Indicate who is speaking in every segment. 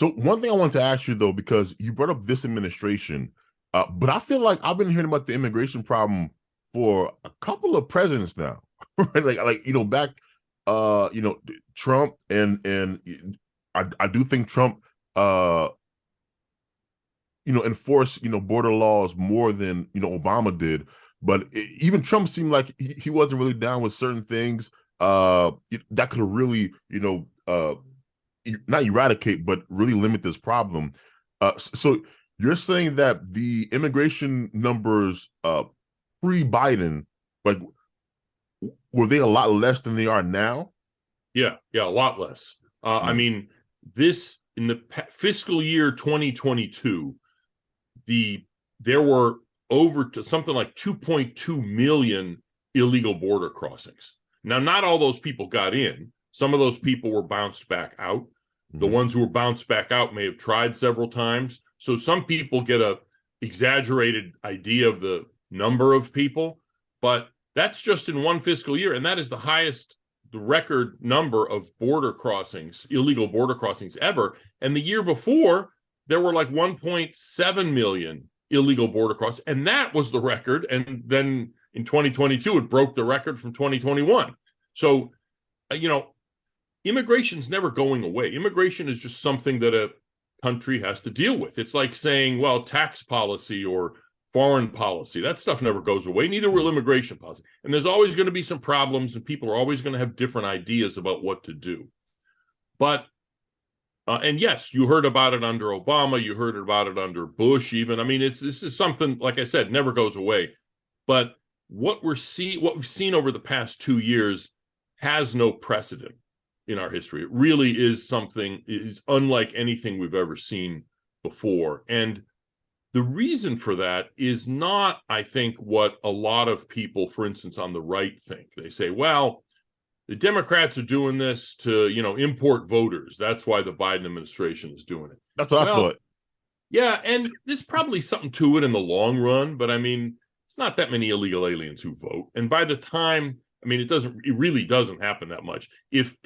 Speaker 1: So one thing I want to ask you though, because you brought up this administration, but I feel like I've been hearing about the immigration problem for a couple of presidents now, right? Like back, Trump and I do think Trump, enforced border laws more than Obama did, but even Trump seemed like he wasn't really down with certain things that could really not eradicate, but really limit this problem. So you're saying that the immigration numbers pre-Biden, like, were they a lot less than they are now?
Speaker 2: Yeah, a lot less. I mean, this in the fiscal year 2022, there were over to something like 2.2 million illegal border crossings. Now, not all those people got in. Some of those people were bounced back out. The ones who were bounced back out may have tried several times. So some people get a exaggerated idea of the number of people, but that's just in one fiscal year. And that is the record number of border crossings, illegal border crossings ever. And the year before, there were like 1.7 million illegal border crossings. And that was the record. And then in 2022, it broke the record from 2021. So, immigration's never going away. Immigration is just something that a country has to deal with. It's like saying, well, tax policy or foreign policy, that stuff never goes away. Neither will immigration policy. And there's always going to be some problems, and people are always going to have different ideas about what to do. But, and yes, you heard about it under Obama. You heard about it under Bush even. I mean, this is something, like I said, never goes away. But what we've seen over the past 2 years has no precedent in our history. It really is unlike anything we've ever seen before. And the reason for that is not, I think, what a lot of people, for instance, on the right think. They say, well, the Democrats are doing this to, import voters. That's why the Biden administration is doing it.
Speaker 1: That's what I thought.
Speaker 2: Yeah, and there's probably something to it in the long run, but I mean, it's not that many illegal aliens who vote. And by the time, it really doesn't happen that much. If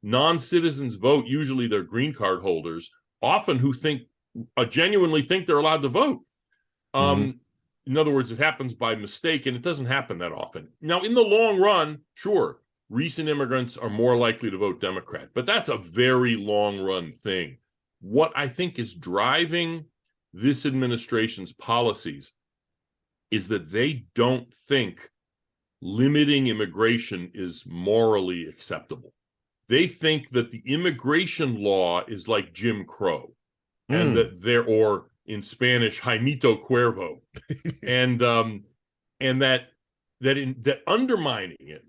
Speaker 2: non-citizens vote, usually they're green card holders, often who genuinely think they're allowed to vote. In other words, it happens by mistake, and it doesn't happen that often. Now, in the long run, sure, recent immigrants are more likely to vote Democrat, but that's a very long run thing. What I think is driving this administration's policies is that they don't think limiting immigration is morally acceptable. They think that the immigration law is like Jim Crow, and that or in Spanish, Jaimito Cuervo, and that undermining it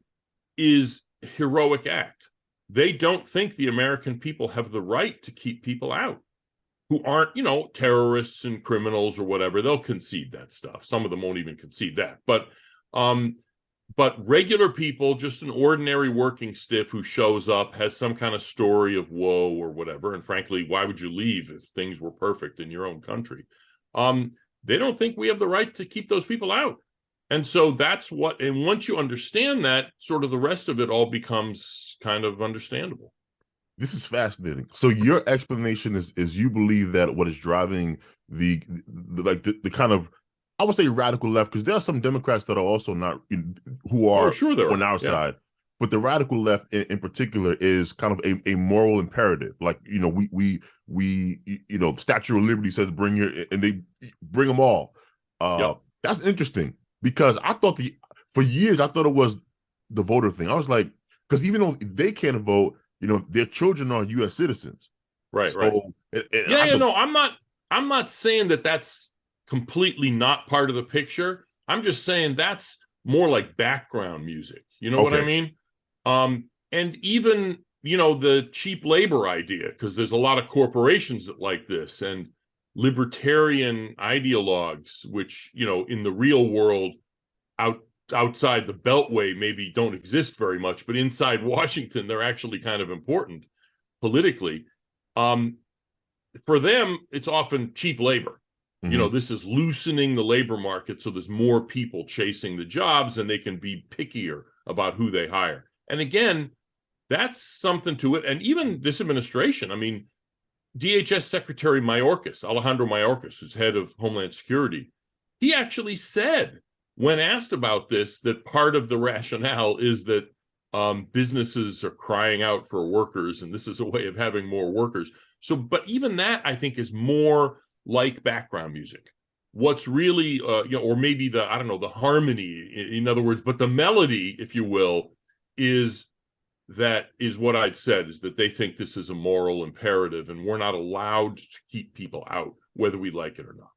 Speaker 2: is a heroic act. They don't think the American people have the right to keep people out who aren't, terrorists and criminals or whatever. They'll concede that stuff. Some of them won't even concede that. But regular people, just an ordinary working stiff who shows up, has some kind of story of woe or whatever. And frankly, why would you leave if things were perfect in your own country? They don't think we have the right to keep those people out. And so and once you understand that, sort of the rest of it all becomes kind of understandable.
Speaker 1: This is fascinating. So your explanation is you believe that what is driving the kind of, I would say, radical left, because there are some Democrats that are also not, who are on our side, but the radical left in particular is kind of a moral imperative. Like, we Statue of Liberty says and they bring them all. That's interesting, because for years I thought it was the voter thing. I was like, because even though they can't vote, their children are U.S. citizens.
Speaker 2: Right. No, I'm not saying that that's completely not part of the picture. I'm just saying that's more like background music. You know what I mean? And even, the cheap labor idea, because there's a lot of corporations that like this, and libertarian ideologues, which, in the real world, outside the Beltway maybe don't exist very much, but inside Washington, they're actually kind of important politically. For them, it's often cheap labor. This is loosening the labor market, so there's more people chasing the jobs, and they can be pickier about who they hire. And again, that's something to it. And even this administration, DHS Secretary Mayorkas, Alejandro Mayorkas, who's head of Homeland Security, he actually said, when asked about this, that part of the rationale is that businesses are crying out for workers, and this is a way of having more workers. So, but even that, I think, is more like background music. What's really, or maybe the, I don't know, the harmony, in other words, but the melody, if you will, is what I'd said, is that they think this is a moral imperative, and we're not allowed to keep people out, whether we like it or not.